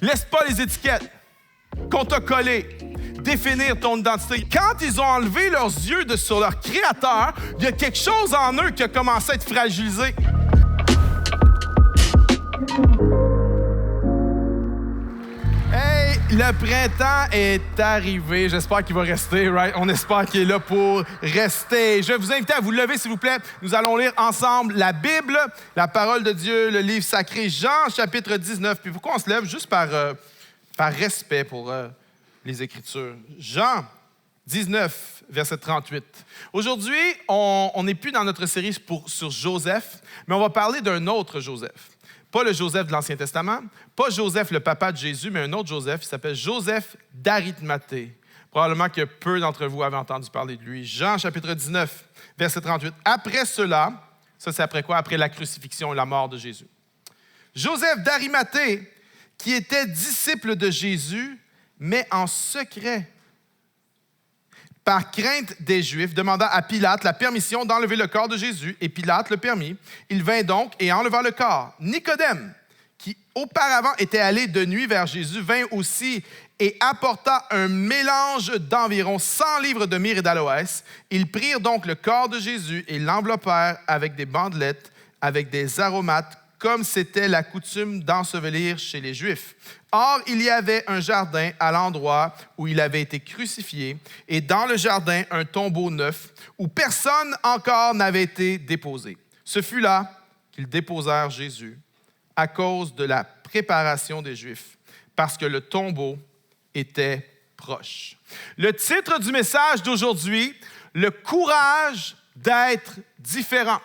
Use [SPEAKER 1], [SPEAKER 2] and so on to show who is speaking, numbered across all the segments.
[SPEAKER 1] Laisse pas les étiquettes qu'on t'a collées définir ton identité. Quand ils ont enlevé leurs yeux sur leur créateur, il y a quelque chose en eux qui a commencé à être fragilisé. Hey, le printemps est arrivé. J'espère qu'il va rester, right? On espère qu'il est là pour rester. Je vais vous inviter à vous lever, s'il vous plaît. Nous allons lire ensemble la Bible, la parole de Dieu, le livre sacré, Jean, chapitre 19. Puis pourquoi on se lève? Juste par respect pour les Écritures. Jean 19, verset 38. Aujourd'hui, on n'est plus dans notre série sur Joseph, mais on va parler d'un autre Joseph. Pas le Joseph de l'Ancien Testament, pas Joseph, le papa de Jésus, mais un autre Joseph, il s'appelle Joseph d'Arimathée. Probablement que peu d'entre vous avaient entendu parler de lui. Jean, chapitre 19, verset 38. Après cela, ça c'est après quoi? Après la crucifixion et la mort de Jésus. Joseph d'Arimathée, qui était disciple de Jésus, mais en secret, par crainte des Juifs, demanda à Pilate la permission d'enlever le corps de Jésus, et Pilate le permit. Il vint donc et enleva le corps. Nicodème, qui auparavant était allé de nuit vers Jésus, vint aussi et apporta un mélange d'environ 100 livres de myrrhe et d'aloès. Ils prirent donc le corps de Jésus et l'enveloppèrent avec des bandelettes, avec des aromates, comme c'était la coutume d'ensevelir chez les Juifs. Or, il y avait un jardin à l'endroit où il avait été crucifié, et dans le jardin, un tombeau neuf, où personne encore n'avait été déposé. Ce fut là qu'ils déposèrent Jésus, à cause de la préparation des Juifs, parce que le tombeau était proche. Le titre du message d'aujourd'hui, le courage d'être différent.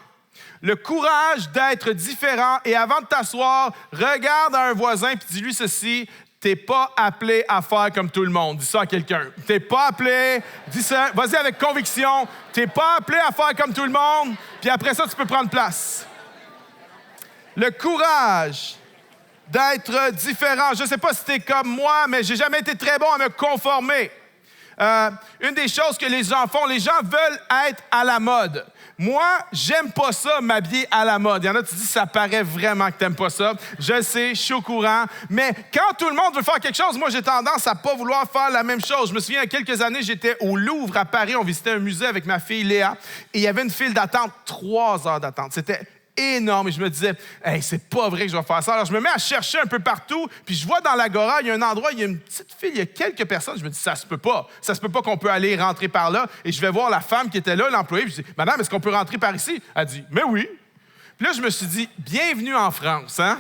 [SPEAKER 1] Le courage d'être différent. Et avant de t'asseoir, regarde à un voisin et dis-lui ceci: t'es pas appelé à faire comme tout le monde. Dis ça à quelqu'un. T'es pas appelé, dis ça, vas-y avec conviction. T'es pas appelé à faire comme tout le monde. Puis après ça, tu peux prendre place. Le courage d'être différent. Je sais pas si t'es comme moi, mais j'ai jamais été très bon à me conformer. Une des choses que les gens font, les gens veulent être à la mode. Moi, j'aime pas ça, m'habiller à la mode. Il y en a, tu dis, ça paraît vraiment que t'aimes pas ça. Je sais, je suis au courant. Mais quand tout le monde veut faire quelque chose, moi, j'ai tendance à pas vouloir faire la même chose. Je me souviens, il y a quelques années, j'étais au Louvre à Paris. On visitait un musée avec ma fille Léa. Et il y avait une file d'attente, 3 heures d'attente. C'était énorme. Et je me disais, hey, c'est pas vrai que je vais faire ça. Alors, je me mets à chercher un peu partout. Puis je vois dans l'Agora, il y a un endroit, il y a une petite file, il y a quelques personnes. Je me dis, ça se peut pas. Ça se peut pas qu'on peut aller rentrer par là. Et je vais voir la femme qui était là, l'employée. Puis je dis, madame, est-ce qu'on peut rentrer par ici? Elle dit, mais oui. Puis là, je me suis dit, bienvenue en France, hein?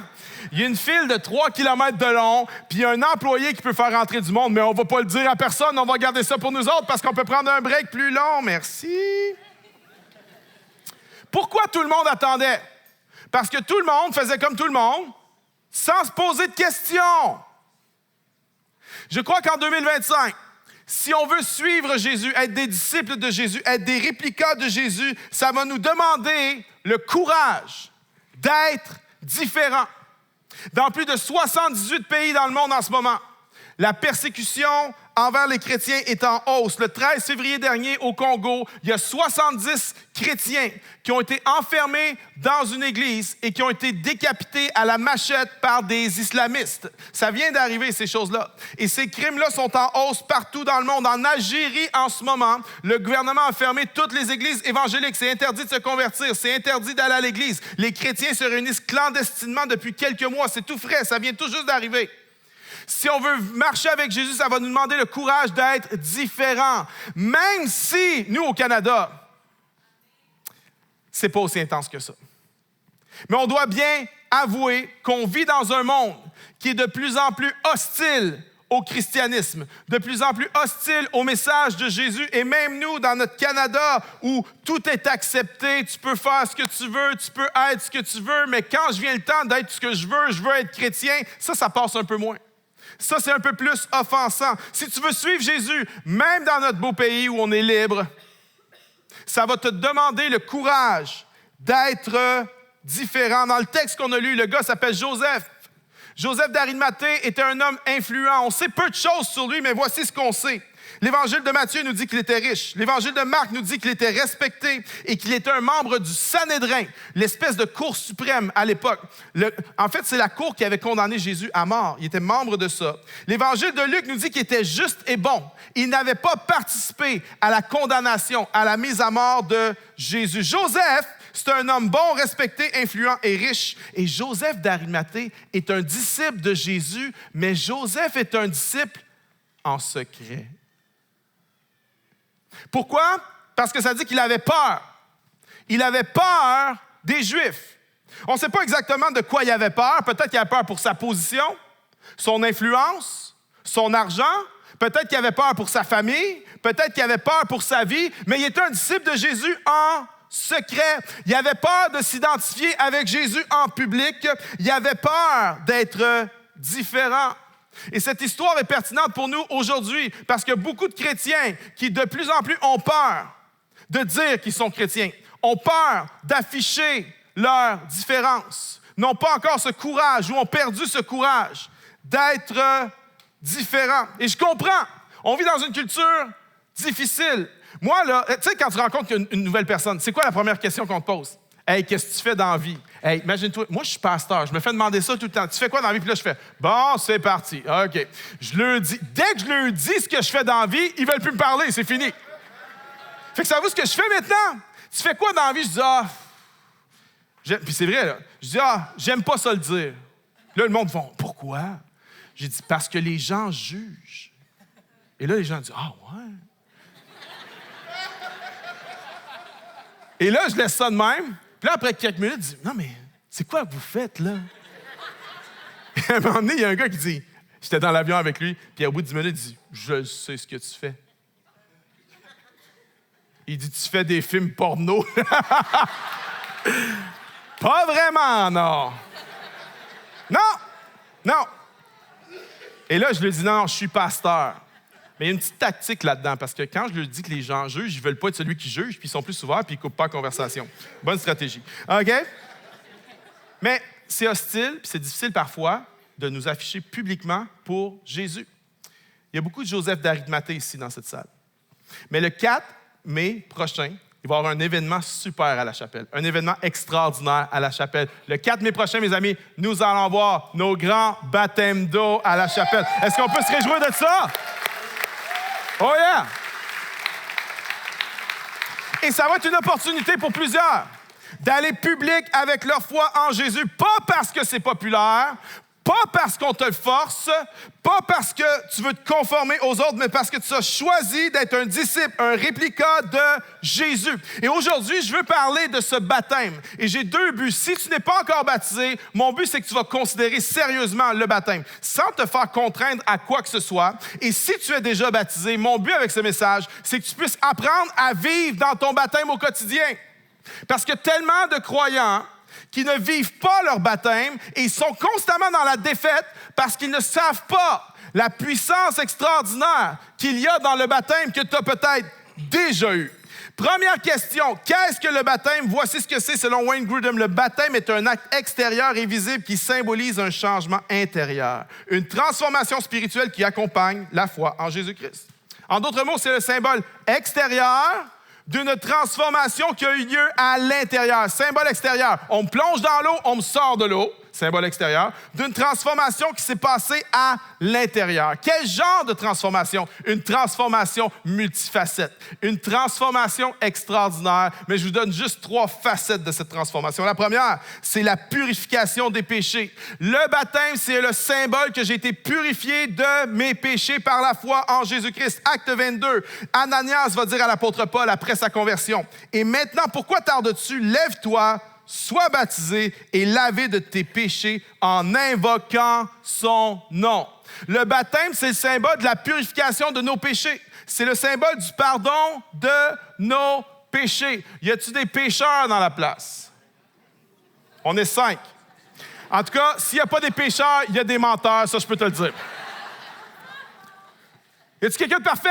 [SPEAKER 1] Il y a une file de 3 km de long, puis il y a un employé qui peut faire rentrer du monde, mais on va pas le dire à personne. On va garder ça pour nous autres parce qu'on peut prendre un break plus long. Merci. Pourquoi tout le monde attendait? Parce que tout le monde faisait comme tout le monde, sans se poser de questions. Je crois qu'en 2025, si on veut suivre Jésus, être des disciples de Jésus, être des réplicats de Jésus, ça va nous demander le courage d'être différents. Dans plus de 78 pays dans le monde en ce moment, la persécution envers les chrétiens est en hausse. Le 13 février dernier, au Congo, il y a 70 chrétiens qui ont été enfermés dans une église et qui ont été décapités à la machette par des islamistes. Ça vient d'arriver, ces choses-là. Et ces crimes-là sont en hausse partout dans le monde. En Algérie, en ce moment, le gouvernement a fermé toutes les églises évangéliques. C'est interdit de se convertir. C'est interdit d'aller à l'église. Les chrétiens se réunissent clandestinement depuis quelques mois. C'est tout frais. Ça vient tout juste d'arriver. Si on veut marcher avec Jésus, ça va nous demander le courage d'être différent. Même si, nous, au Canada, c'est pas aussi intense que ça. Mais on doit bien avouer qu'on vit dans un monde qui est de plus en plus hostile au christianisme, de plus en plus hostile au message de Jésus. Et même nous, dans notre Canada, où tout est accepté, tu peux faire ce que tu veux, tu peux être ce que tu veux, mais quand vient le temps d'être ce que je veux être chrétien, ça passe un peu moins. Ça, c'est un peu plus offensant. Si tu veux suivre Jésus, même dans notre beau pays où on est libre, ça va te demander le courage d'être différent. Dans le texte qu'on a lu, le gars s'appelle Joseph. Joseph d'Arimathée était un homme influent. On sait peu de choses sur lui, mais voici ce qu'on sait. L'Évangile de Matthieu nous dit qu'il était riche. L'Évangile de Marc nous dit qu'il était respecté et qu'il était un membre du Sanhédrin, l'espèce de cour suprême à l'époque. En fait, c'est la cour qui avait condamné Jésus à mort. Il était membre de ça. L'Évangile de Luc nous dit qu'il était juste et bon. Il n'avait pas participé à la condamnation, à la mise à mort de Jésus. Joseph, c'est un homme bon, respecté, influent et riche. Et Joseph d'Arimathée est un disciple de Jésus, mais Joseph est un disciple en secret. Pourquoi? Parce que ça dit qu'il avait peur. Il avait peur des Juifs. On ne sait pas exactement de quoi il avait peur. Peut-être qu'il avait peur pour sa position, son influence, son argent. Peut-être qu'il avait peur pour sa famille. Peut-être qu'il avait peur pour sa vie. Mais il était un disciple de Jésus en secret. Il avait peur de s'identifier avec Jésus en public. Il avait peur d'être différent. Et cette histoire est pertinente pour nous aujourd'hui parce qu'il y a beaucoup de chrétiens qui de plus en plus ont peur de dire qu'ils sont chrétiens, ont peur d'afficher leur différence, n'ont pas encore ce courage ou ont perdu ce courage d'être différents. Et je comprends, on vit dans une culture difficile. Moi, là, tu sais, quand tu rencontres une nouvelle personne, c'est quoi la première question qu'on te pose? Hey, qu'est-ce que tu fais dans la vie? Hey, imagine-toi, moi, je suis pasteur. Je me fais demander ça tout le temps. Tu fais quoi dans la vie? Puis là, je fais, bon, c'est parti. OK. Je leur dis, dès que je leur dis ce que je fais dans la vie, ils ne veulent plus me parler. C'est fini. Fait que savez-vous ce que je fais maintenant? Tu fais quoi dans la vie? Je dis, puis c'est vrai, là. Je dis, j'aime pas ça le dire. Là, le monde font, pourquoi? J'ai dit, parce que les gens jugent. Et là, les gens disent, ouais. Et là, je laisse ça de même. Puis là, après quelques minutes, je dis, non, mais c'est quoi que vous faites, là? Et à un moment donné, il y a un gars qui dit, j'étais dans l'avion avec lui, puis au bout de 10 minutes, il dit, je sais ce que tu fais. Il dit, tu fais des films porno. Pas vraiment, non. Non. Et là, je lui dis, non, je suis pasteur. Mais il y a une petite tactique là-dedans, parce que quand je leur dis que les gens jugent, ils ne veulent pas être celui qui juge, puis ils sont plus ouverts, puis ils ne coupent pas la conversation. Bonne stratégie. OK? Mais c'est hostile, puis c'est difficile parfois de nous afficher publiquement pour Jésus. Il y a beaucoup de Joseph d'Arimathée ici dans cette salle. Mais le 4 mai prochain, il va y avoir un événement super à la chapelle, un événement extraordinaire à la chapelle. Le 4 mai prochain, mes amis, nous allons voir nos grands baptêmes d'eau à la chapelle. Est-ce qu'on peut se réjouir de ça? Oh yeah! Et ça va être une opportunité pour plusieurs d'aller public avec leur foi en Jésus, pas parce que c'est populaire, pas parce qu'on te le force, pas parce que tu veux te conformer aux autres, mais parce que tu as choisi d'être un disciple, un réplica de Jésus. Et aujourd'hui, je veux parler de ce baptême. Et j'ai deux buts. Si tu n'es pas encore baptisé, mon but, c'est que tu vas considérer sérieusement le baptême, sans te faire contraindre à quoi que ce soit. Et si tu es déjà baptisé, mon but avec ce message, c'est que tu puisses apprendre à vivre dans ton baptême au quotidien. Parce que tellement de croyants qui ne vivent pas leur baptême et ils sont constamment dans la défaite parce qu'ils ne savent pas la puissance extraordinaire qu'il y a dans le baptême que tu as peut-être déjà eu. Première question, qu'est-ce que le baptême? Voici ce que c'est selon Wayne Grudem. Le baptême est un acte extérieur et visible qui symbolise un changement intérieur, une transformation spirituelle qui accompagne la foi en Jésus-Christ. En d'autres mots, c'est le symbole extérieur d'une transformation qui a eu lieu à l'intérieur. Symbole extérieur. On me plonge dans l'eau, on me sort de l'eau. Symbole extérieur. D'une transformation qui s'est passée à l'intérieur. Quel genre de transformation? Une transformation multifacette. Une transformation extraordinaire. Mais je vous donne juste 3 facettes de cette transformation. La première, c'est la purification des péchés. Le baptême, c'est le symbole que j'ai été purifié de mes péchés par la foi en Jésus-Christ. Acte 22. Ananias va dire à l'apôtre Paul après sa conversion. Et maintenant, pourquoi tardes-tu? Lève-toi, sois baptisé et lavé de tes péchés en invoquant son nom. Le baptême, c'est le symbole de la purification de nos péchés. C'est le symbole du pardon de nos péchés. Y a-t-il des pécheurs dans la place? On est 5. En tout cas, s'il n'y a pas des pécheurs, il y a des menteurs, ça je peux te le dire. Y a-t-il quelqu'un de parfait?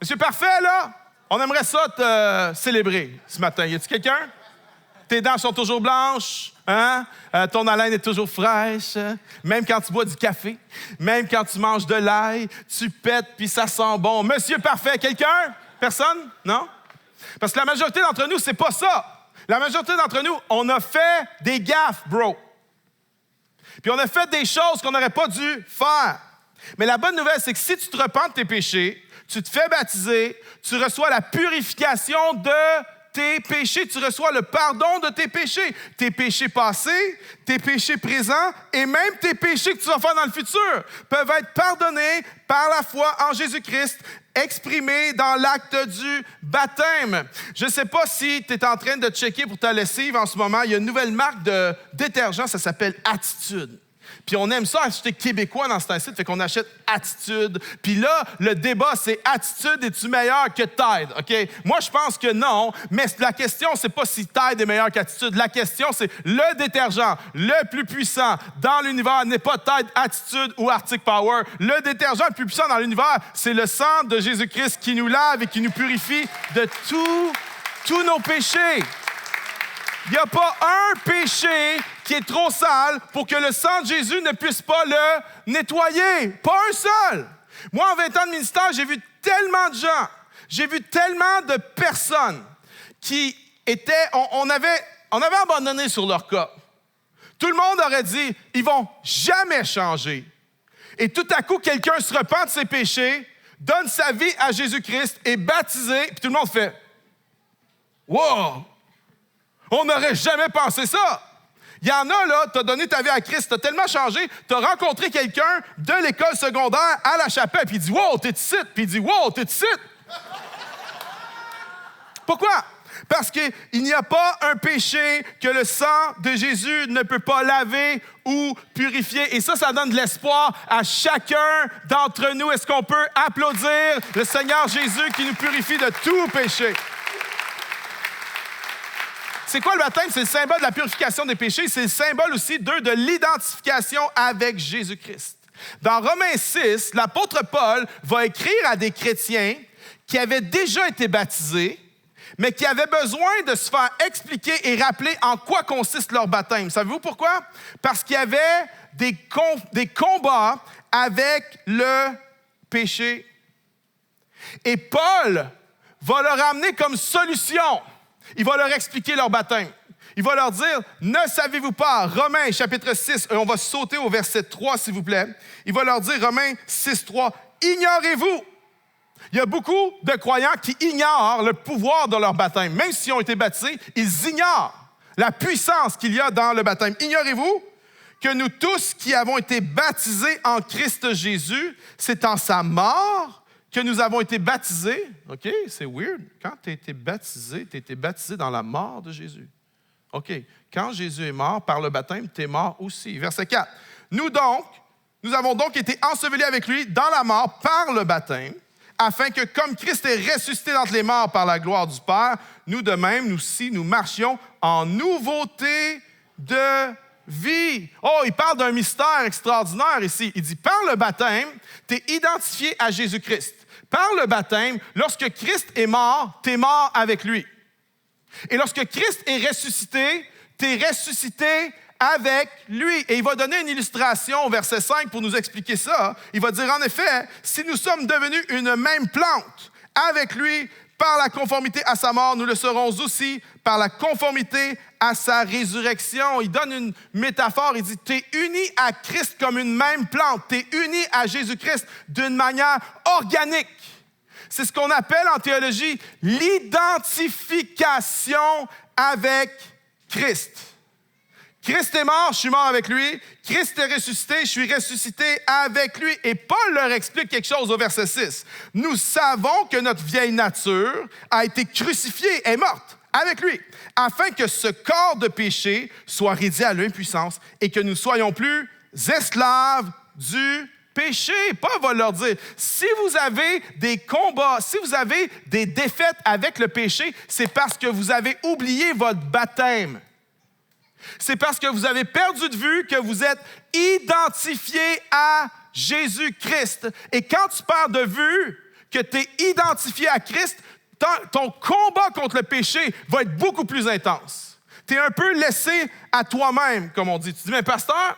[SPEAKER 1] Monsieur Parfait, là? On aimerait ça te célébrer ce matin. Y a-t-il quelqu'un? Tes dents sont toujours blanches. Hein? Ton haleine est toujours fraîche. Même quand tu bois du café. Même quand tu manges de l'ail. Tu pètes puis ça sent bon. Monsieur parfait, quelqu'un? Personne? Non? Parce que la majorité d'entre nous, c'est pas ça. La majorité d'entre nous, on a fait des gaffes, bro. Puis on a fait des choses qu'on n'aurait pas dû faire. Mais la bonne nouvelle, c'est que si tu te repens de tes péchés, tu te fais baptiser, tu reçois la purification de tes péchés, tu reçois le pardon de tes péchés passés, tes péchés présents et même tes péchés que tu vas faire dans le futur peuvent être pardonnés par la foi en Jésus-Christ, exprimés dans l'acte du baptême. Je ne sais pas si tu es en train de checker pour ta lessive en ce moment, il y a une nouvelle marque de détergent, ça s'appelle Attitude. Puis on aime ça acheter québécois dans ce temps-ci, fait qu'on achète Attitude. Puis là, le débat, c'est Attitude, es-tu meilleur que Tide? OK? Moi, je pense que non, mais la question, c'est pas si Tide est meilleur qu'Attitude. La question, c'est le détergent le plus puissant dans l'univers n'est pas Tide, Attitude ou Arctic Power. Le détergent le plus puissant dans l'univers, c'est le sang de Jésus-Christ qui nous lave et qui nous purifie de tous nos péchés. Il n'y a pas un péché qui est trop sale pour que le sang de Jésus ne puisse pas le nettoyer. Pas un seul. Moi, en 20 ans de ministère, j'ai vu tellement de gens, j'ai vu tellement de personnes qui étaient, on avait abandonné sur leur cas. Tout le monde aurait dit, ils vont jamais changer. Et tout à coup, quelqu'un se repent de ses péchés, donne sa vie à Jésus-Christ, est baptisé, puis tout le monde fait « Wow! On n'aurait jamais pensé ça! » Il y en a, là, tu as donné ta vie à Christ, tu as tellement changé, tu as rencontré quelqu'un de l'école secondaire à la chapelle, puis il dit « Wow, t'es ici! » Puis il dit « Wow, t'es ici! » Pourquoi? Parce qu'il n'y a pas un péché que le sang de Jésus ne peut pas laver ou purifier. Et ça donne de l'espoir à chacun d'entre nous. Est-ce qu'on peut applaudir le Seigneur Jésus qui nous purifie de tout péché? C'est quoi le baptême? C'est le symbole de la purification des péchés. C'est le symbole aussi, de l'identification avec Jésus-Christ. Dans Romains 6, l'apôtre Paul va écrire à des chrétiens qui avaient déjà été baptisés, mais qui avaient besoin de se faire expliquer et rappeler en quoi consiste leur baptême. Savez-vous pourquoi? Parce qu'il y avait des combats avec le péché. Et Paul va leur amener comme solution. Il va leur expliquer leur baptême. Il va leur dire, ne savez-vous pas, Romains chapitre 6, on va sauter au verset 3 s'il vous plaît. Il va leur dire, Romains 6, 3, ignorez-vous. Il y a beaucoup de croyants qui ignorent le pouvoir de leur baptême. Même s'ils ont été baptisés, ils ignorent la puissance qu'il y a dans le baptême. Ignorez-vous que nous tous qui avons été baptisés en Christ Jésus, c'est en sa mort que nous avons été baptisés. OK, c'est weird. Quand tu as été baptisé dans la mort de Jésus. OK, quand Jésus est mort, par le baptême, tu es mort aussi. Verset 4. Nous avons donc été ensevelis avec lui dans la mort par le baptême, afin que, comme Christ est ressuscité d'entre les morts par la gloire du Père, nous de même, nous marchions en nouveauté de vie. Oh, il parle d'un mystère extraordinaire ici. Il dit, par le baptême, tu es identifié à Jésus-Christ. Par le baptême, lorsque Christ est mort, tu es mort avec lui. Et lorsque Christ est ressuscité, tu es ressuscité avec lui. Et il va donner une illustration au verset 5 pour nous expliquer ça. Il va dire, en effet, si nous sommes devenus une même plante avec lui par la conformité à sa mort, nous le serons aussi par la conformité à sa résurrection. Il donne une métaphore, il dit, tu es uni à Christ comme une même plante. Tu es uni à Jésus-Christ d'une manière organique. C'est ce qu'on appelle en théologie l'identification avec Christ. Christ est mort, je suis mort avec lui. Christ est ressuscité, je suis ressuscité avec lui. Et Paul leur explique quelque chose au verset 6. Nous savons que notre vieille nature a été crucifiée, est morte avec lui, afin que ce corps de péché soit réduit à l'impuissance et que nous ne soyons plus esclaves du péché. Paul va leur dire, si vous avez des combats, si vous avez des défaites avec le péché, c'est parce que vous avez oublié votre baptême. C'est parce que vous avez perdu de vue que vous êtes identifié à Jésus-Christ. Et quand tu perds de vue que tu es identifié à Christ, ton combat contre le péché va être beaucoup plus intense. Tu es un peu laissé à toi-même, comme on dit. Tu dis, mais pasteur,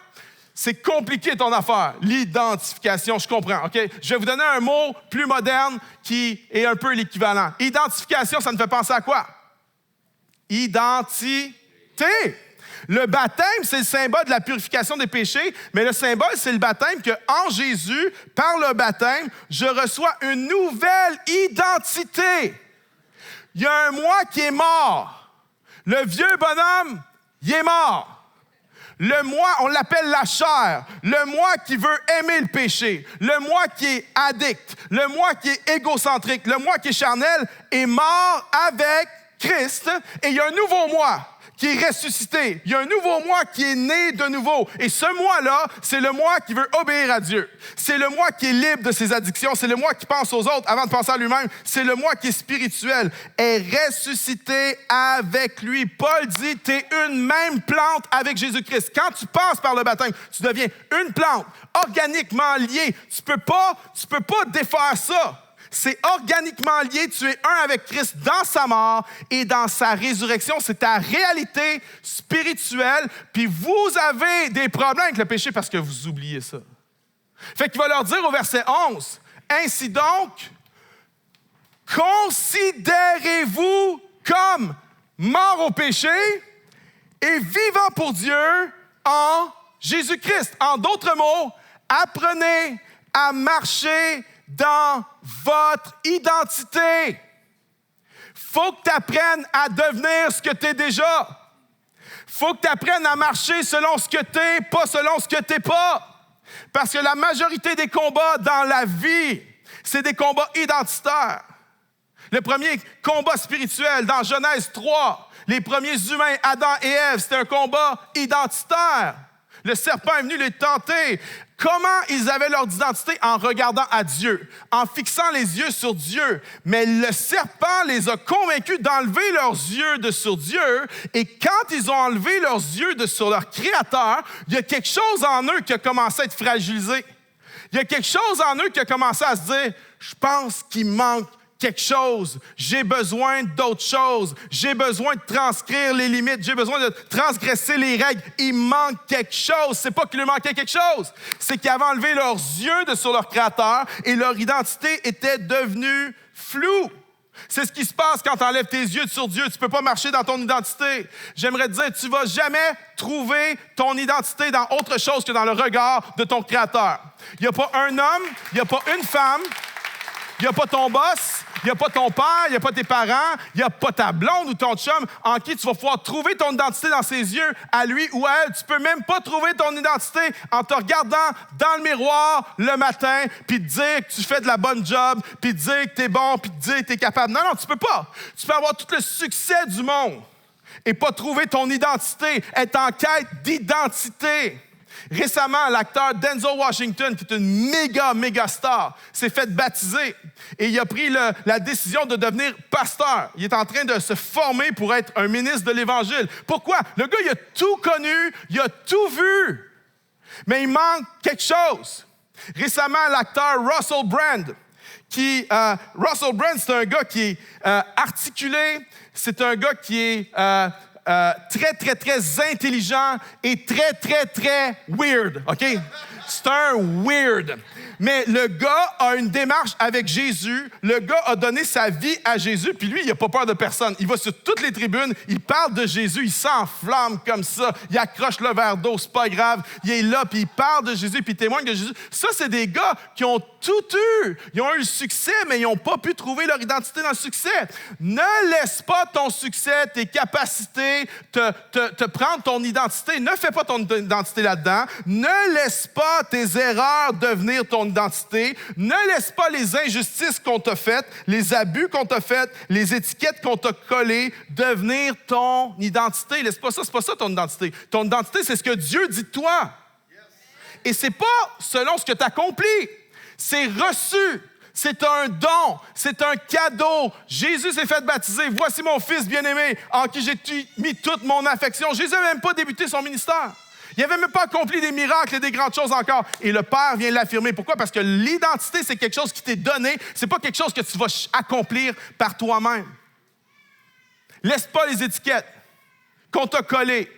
[SPEAKER 1] c'est compliqué ton affaire. L'identification, je comprends, OK? Je vais vous donner un mot plus moderne qui est un peu l'équivalent. Identification, ça me fait penser à quoi? Identité. Le baptême, c'est le symbole de la purification des péchés, mais le symbole, c'est le baptême qu'en Jésus, par le baptême, je reçois une nouvelle identité. Il y a un moi qui est mort. Le vieux bonhomme, il est mort. Le moi, on l'appelle la chair. Le moi qui veut aimer le péché. Le moi qui est addict. Le moi qui est égocentrique. Le moi qui est charnel est mort avec Christ. Et il y a un nouveau moi qui est ressuscité. Il y a un nouveau moi qui est né de nouveau. Et ce moi-là, c'est le moi qui veut obéir à Dieu. C'est le moi qui est libre de ses addictions. C'est le moi qui pense aux autres avant de penser à lui-même. C'est le moi qui est spirituel. Est ressuscité avec lui. Paul dit, tu es une même plante avec Jésus-Christ. Quand tu passes par le baptême, tu deviens une plante, organiquement liée. Tu peux pas défaire ça. C'est organiquement lié. Tu es un avec Christ dans sa mort et dans sa résurrection. C'est ta réalité spirituelle. Puis vous avez des problèmes avec le péché parce que vous oubliez ça. Fait qu'il va leur dire au verset 11, « Ainsi donc, considérez-vous comme morts au péché et vivants pour Dieu en Jésus-Christ. » En d'autres mots, apprenez à marcher dans votre identité. Faut que tu apprennes à devenir ce que tu es déjà. Faut que tu apprennes à marcher selon ce que tu es, pas selon ce que tu n'es pas. Parce que la majorité des combats dans la vie, c'est des combats identitaires. Le premier combat spirituel dans Genèse 3, les premiers humains, Adam et Ève, c'était un combat identitaire. Le serpent est venu les tenter. Comment ils avaient leur identité? En regardant à Dieu, en fixant les yeux sur Dieu. Mais le serpent les a convaincus d'enlever leurs yeux de sur Dieu. Et quand ils ont enlevé leurs yeux de sur leur Créateur, il y a quelque chose en eux qui a commencé à être fragilisé. Il y a quelque chose en eux qui a commencé à se dire, je pense qu'il manque quelque chose. J'ai besoin d'autre chose. J'ai besoin de transcrire les limites. J'ai besoin de transgresser les règles. Il manque quelque chose. C'est pas qu'il lui manquait quelque chose. C'est qu'ils avaient enlevé leurs yeux de sur leur Créateur et leur identité était devenue floue. C'est ce qui se passe quand tu enlèves tes yeux sur Dieu. Tu ne peux pas marcher dans ton identité. J'aimerais te dire, tu ne vas jamais trouver ton identité dans autre chose que dans le regard de ton Créateur. Il n'y a pas un homme, il n'y a pas une femme, il n'y a pas ton boss, il n'y a pas ton père, il n'y a pas tes parents, il n'y a pas ta blonde ou ton chum en qui tu vas pouvoir trouver ton identité dans ses yeux, à lui ou à elle. Tu ne peux même pas trouver ton identité en te regardant dans le miroir le matin, puis te dire que tu fais de la bonne job, puis te dire que tu es bon, puis te dire que tu es capable. Non, tu ne peux pas. Tu peux avoir tout le succès du monde et pas trouver ton identité, être en quête d'identité. Récemment, l'acteur Denzel Washington, qui est une méga star, s'est fait baptiser et il a pris la décision de devenir pasteur. Il est en train de se former pour être un ministre de l'Évangile. Pourquoi? Le gars, il a tout connu, il a tout vu, mais il manque quelque chose. Récemment, l'acteur Russell Brand, Russell Brand, c'est un gars qui est articulé, c'est un gars qui est très intelligent et très weird, OK? C'est un weird. Mais le gars a une démarche avec Jésus. Le gars a donné sa vie à Jésus, puis lui, il n'a pas peur de personne. Il va sur toutes les tribunes, il parle de Jésus, il s'enflamme comme ça, il accroche le verre d'eau, c'est pas grave. Il est là, puis il parle de Jésus, puis il témoigne de Jésus. Ça, c'est des gars qui ont tout eu. Ils ont eu le succès, mais ils n'ont pas pu trouver leur identité dans le succès. Ne laisse pas ton succès, tes capacités, te prendre ton identité. Ne fais pas ton identité là-dedans. Ne laisse pas tes erreurs devenir ton identité. Ne laisse pas les injustices qu'on t'a faites, les abus qu'on t'a faits, les étiquettes qu'on t'a collées devenir ton identité. Laisse pas ça, c'est pas ça ton identité. Ton identité, c'est ce que Dieu dit de toi. Et c'est pas selon ce que tu accomplis. C'est reçu. C'est un don, c'est un cadeau. Jésus s'est fait baptiser. Voici mon fils bien-aimé en qui j'ai mis toute mon affection. Jésus n'a même pas débuté son ministère. Il n'avait même pas accompli des miracles et des grandes choses encore. Et le Père vient l'affirmer. Pourquoi? Parce que l'identité, c'est quelque chose qui t'est donné. Ce n'est pas quelque chose que tu vas accomplir par toi-même. Laisse pas les étiquettes. qu'on t'a collé.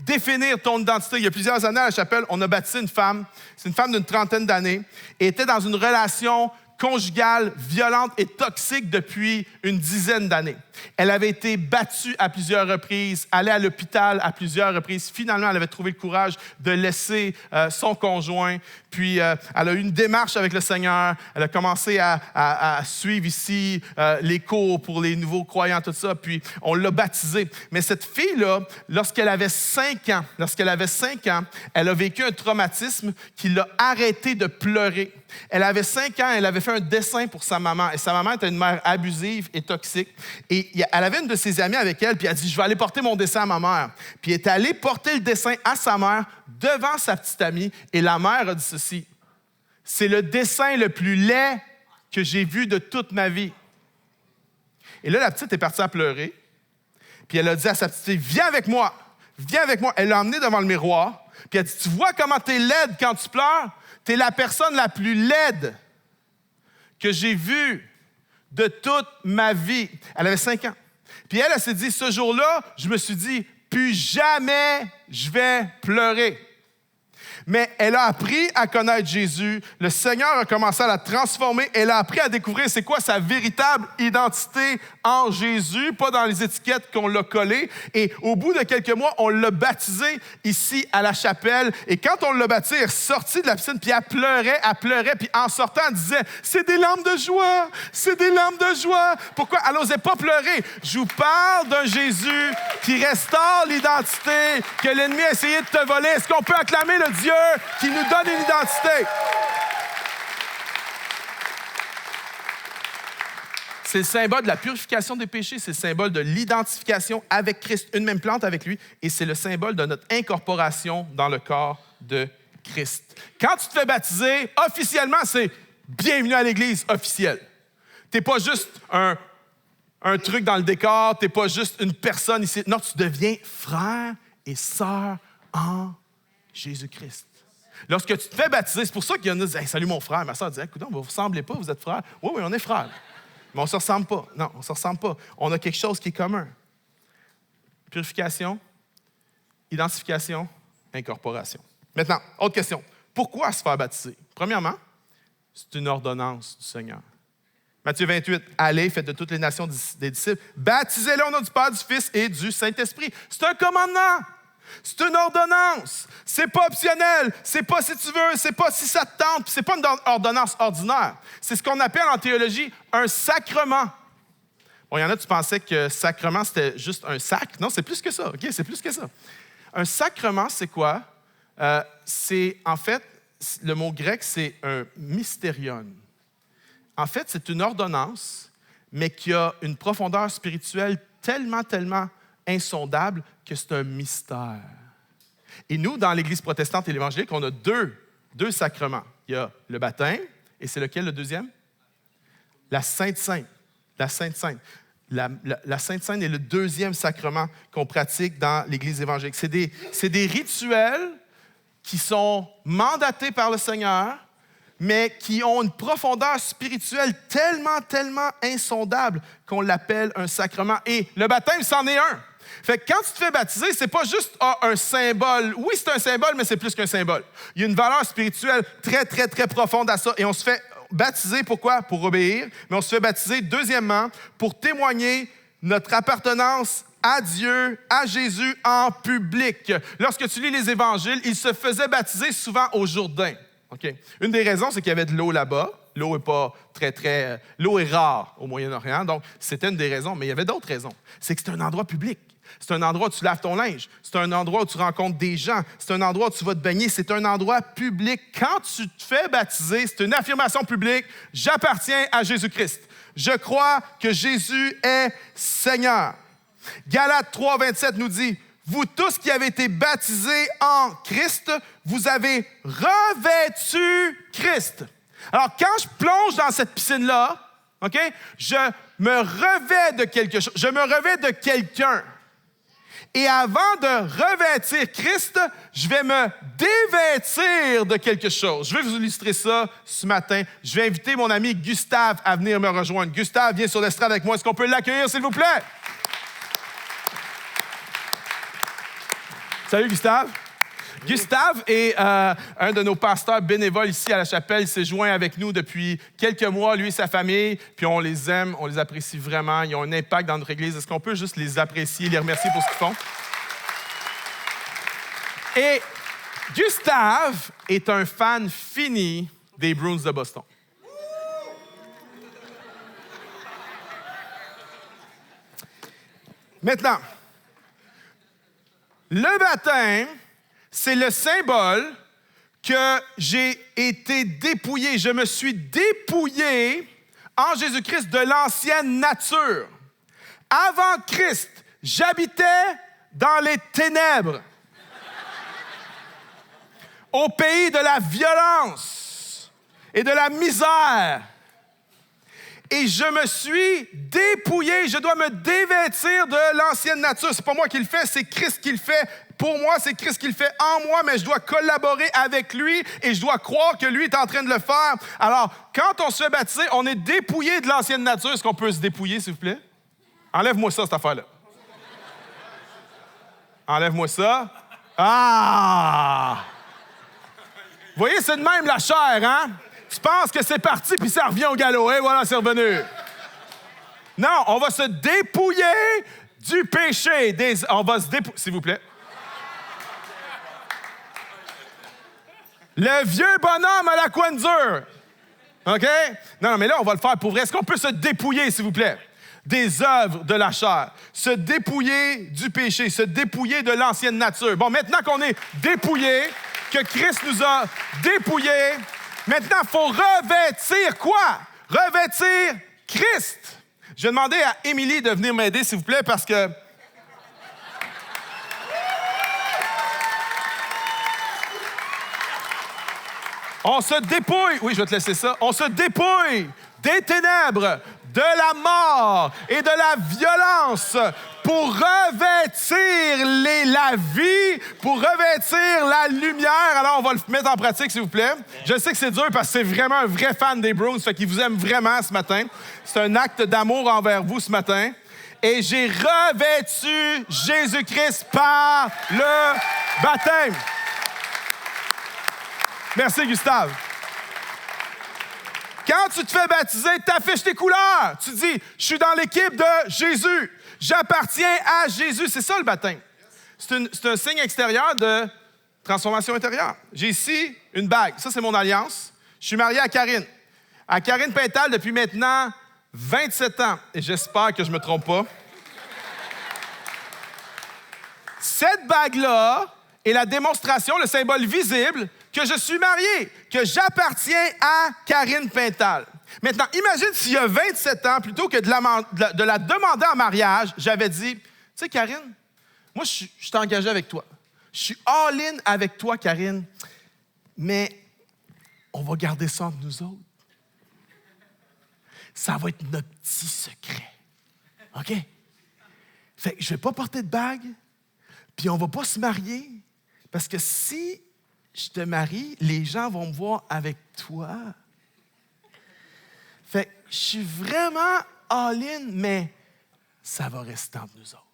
[SPEAKER 1] Définir ton identité. Il y a plusieurs années à la chapelle, on a baptisé une femme. C'est une femme d'une 30aine d'années et était dans une relation conjugale, violente et toxique depuis une 10aine d'années. Elle avait été battue à plusieurs reprises, allée à l'hôpital à plusieurs reprises. Finalement, elle avait trouvé le courage de laisser son conjoint. Puis, elle a eu une démarche avec le Seigneur. Elle a commencé à suivre ici les cours pour les nouveaux croyants, tout ça. Puis, on l'a baptisée. Mais cette fille-là, lorsqu'elle avait 5 ans, elle a vécu un traumatisme qui l'a arrêté de pleurer. Elle avait 5 ans, elle avait fait un dessin pour sa maman. Et sa maman était une mère abusive et toxique. Et elle avait une de ses amies avec elle, puis elle a dit « Je vais aller porter mon dessin à ma mère. » Puis elle est allée porter le dessin à sa mère devant sa petite amie. Et la mère a dit ceci « C'est le dessin le plus laid que j'ai vu de toute ma vie. » Et là, la petite est partie à pleurer. Puis elle a dit à sa petite fille « Viens avec moi. Viens avec moi. » Elle l'a emmenée devant le miroir. Puis elle a dit « Tu vois comment t'es laide quand tu pleures? T'es la personne la plus laide que j'ai vue de toute ma vie. » Elle avait 5 ans. Puis elle s'est dit, ce jour-là, je me suis dit, plus jamais je vais pleurer. Mais elle a appris à connaître Jésus. Le Seigneur a commencé à la transformer. Elle a appris à découvrir c'est quoi sa véritable identité en Jésus, pas dans les étiquettes qu'on l'a collées. Et au bout de quelques mois, on l'a baptisée ici à la chapelle. Et quand on l'a baptisée, elle est sortie de la piscine, puis elle pleurait. Puis en sortant, elle disait, c'est des larmes de joie, c'est des larmes de joie. Pourquoi? Elle n'osait pas pleurer. Je vous parle d'un Jésus qui restaure l'identité que l'ennemi a essayé de te voler. Est-ce qu'on peut acclamer le Dieu qui nous donne une identité? C'est le symbole de la purification des péchés, c'est le symbole de l'identification avec Christ, une même plante avec lui, et c'est le symbole de notre incorporation dans le corps de Christ. Quand tu te fais baptiser, officiellement, c'est bienvenue à l'Église officielle. Tu n'es pas juste un truc dans le décor, tu n'es pas juste une personne ici. Non, tu deviens frère et sœur en Jésus-Christ. Lorsque tu te fais baptiser, c'est pour ça qu'il y en a qui disent hey, « Salut mon frère ». Ma sœur dit hey, « Écoute, vous ne vous ressemblez pas, vous êtes frères. » Oui, on est frères. Mais on ne se ressemble pas. Non, on ne se ressemble pas. On a quelque chose qui est commun. Purification, identification, incorporation. Maintenant, autre question. Pourquoi se faire baptiser? Premièrement, c'est une ordonnance du Seigneur. Matthieu 28, « Allez, faites de toutes les nations des disciples, baptisez-les au nom du Père, du Fils et du Saint-Esprit. » C'est un commandement. C'est une ordonnance. C'est pas optionnel. C'est pas si tu veux. C'est pas si ça te tente. Puis c'est pas une ordonnance ordinaire. C'est ce qu'on appelle en théologie un sacrement. Bon, il y en a, tu pensais que sacrement, c'était juste un sac. Non, c'est plus que ça. OK? C'est plus que ça. Un sacrement, c'est quoi? C'est, en fait, le mot grec, c'est un mystérion. En fait, c'est une ordonnance, mais qui a une profondeur spirituelle tellement insondable que c'est un mystère. Et nous, dans l'Église protestante et l'évangélique, on a deux sacrements. Il y a le baptême, et c'est lequel le deuxième? La Sainte Seine. La Sainte Seine. La Sainte Seine est le deuxième sacrement qu'on pratique dans l'Église évangélique. C'est des rituels qui sont mandatés par le Seigneur, mais qui ont une profondeur spirituelle tellement insondable qu'on l'appelle un sacrement. Et le baptême, c'en est un. Fait que quand tu te fais baptiser, c'est pas juste un symbole. Oui, c'est un symbole, mais c'est plus qu'un symbole. Il y a une valeur spirituelle très profonde à ça. Et on se fait baptiser, pourquoi? Pour obéir. Mais on se fait baptiser, deuxièmement, pour témoigner notre appartenance à Dieu, à Jésus en public. Lorsque tu lis les évangiles, ils se faisaient baptiser souvent au Jourdain. Okay. Une des raisons, c'est qu'il y avait de l'eau là-bas. L'eau est pas l'eau est rare au Moyen-Orient, donc c'était une des raisons. Mais il y avait d'autres raisons. C'est que c'est un endroit public. C'est un endroit où tu laves ton linge. C'est un endroit où tu rencontres des gens. C'est un endroit où tu vas te baigner. C'est un endroit public. Quand tu te fais baptiser, c'est une affirmation publique. J'appartiens à Jésus-Christ. Je crois que Jésus est Seigneur. Galates 3, 27 nous dit « Vous tous qui avez été baptisés en Christ, vous avez revêtu Christ. » Alors, quand je plonge dans cette piscine-là, OK, je me revêts de quelque chose. Je me revêts de quelqu'un. Et avant de revêtir Christ, je vais me dévêtir de quelque chose. Je vais vous illustrer ça ce matin. Je vais inviter mon ami Gustave à venir me rejoindre. Gustave, viens sur l'estrade avec moi. Est-ce qu'on peut l'accueillir, s'il vous plaît? Salut, Gustave. Gustave est un de nos pasteurs bénévoles ici à la chapelle. Il s'est joint avec nous depuis quelques mois, lui et sa famille. Puis on les aime, on les apprécie vraiment. Ils ont un impact dans notre Église. Est-ce qu'on peut juste les apprécier, les remercier pour ce qu'ils font? Et Gustave est un fan fini des Bruins de Boston. Maintenant, le baptême, c'est le symbole que j'ai été dépouillé. Je me suis dépouillé en Jésus-Christ de l'ancienne nature. Avant Christ, j'habitais dans les ténèbres, au pays de la violence et de la misère. Et je me suis dépouillé, je dois me dévêtir de l'ancienne nature. C'est pas moi qui le fais, c'est Christ qui le fait. Pour moi, c'est Christ qui le fait en moi, mais je dois collaborer avec lui et je dois croire que lui est en train de le faire. Alors, quand on se fait baptiser, on est dépouillé de l'ancienne nature. Est-ce qu'on peut se dépouiller, s'il vous plaît? Enlève-moi ça, cette affaire-là. Enlève-moi ça. Ah! Vous voyez, c'est de même la chair, hein? Tu penses que c'est parti, puis ça revient au galop. Et voilà, c'est revenu. Non, on va se dépouiller du péché. On va se dépouiller, s'il vous plaît. Le vieux bonhomme à la coin dure. OK? Non, mais là, on va le faire pour vrai. Est-ce qu'on peut se dépouiller, s'il vous plaît, des œuvres de la chair? Se dépouiller du péché, se dépouiller de l'ancienne nature. Bon, maintenant qu'on est dépouillé, que Christ nous a dépouillés, maintenant, il faut revêtir quoi? Revêtir Christ. Je vais demander à Émilie de venir m'aider, s'il vous plaît, parce que... On se dépouille, oui, je vais te laisser ça. On se dépouille des ténèbres, de la mort et de la violence pour revêtir la vie, pour revêtir la lumière. Alors, on va le mettre en pratique, s'il vous plaît. Je sais que c'est dur parce que c'est vraiment un vrai fan des Bruins, fait qu'il vous aime vraiment ce matin. C'est un acte d'amour envers vous ce matin. Et j'ai revêtu Jésus-Christ par le baptême. Merci, Gustave. Quand tu te fais baptiser, tu affiches tes couleurs. Tu dis, je suis dans l'équipe de Jésus. J'appartiens à Jésus. C'est ça, le baptême. C'est un signe extérieur de transformation intérieure. J'ai ici une bague. Ça, c'est mon alliance. Je suis marié à Karine. À Karine Pintal depuis maintenant 27 ans. Et j'espère que je ne me trompe pas. Cette bague-là est la démonstration, le symbole visible que je suis marié, que j'appartiens à Karine Pintal. Maintenant, imagine s'il y a 27 ans, plutôt que de la demander en mariage, j'avais dit, tu sais, Karine, moi, je suis engagé avec toi. Je suis all-in avec toi, Karine, mais on va garder ça entre nous autres. Ça va être notre petit secret. OK? Fait que je ne vais pas porter de bague, puis on ne va pas se marier, parce que si je te marie, les gens vont me voir avec toi. Fait que je suis vraiment all-in, mais ça va rester entre nous autres.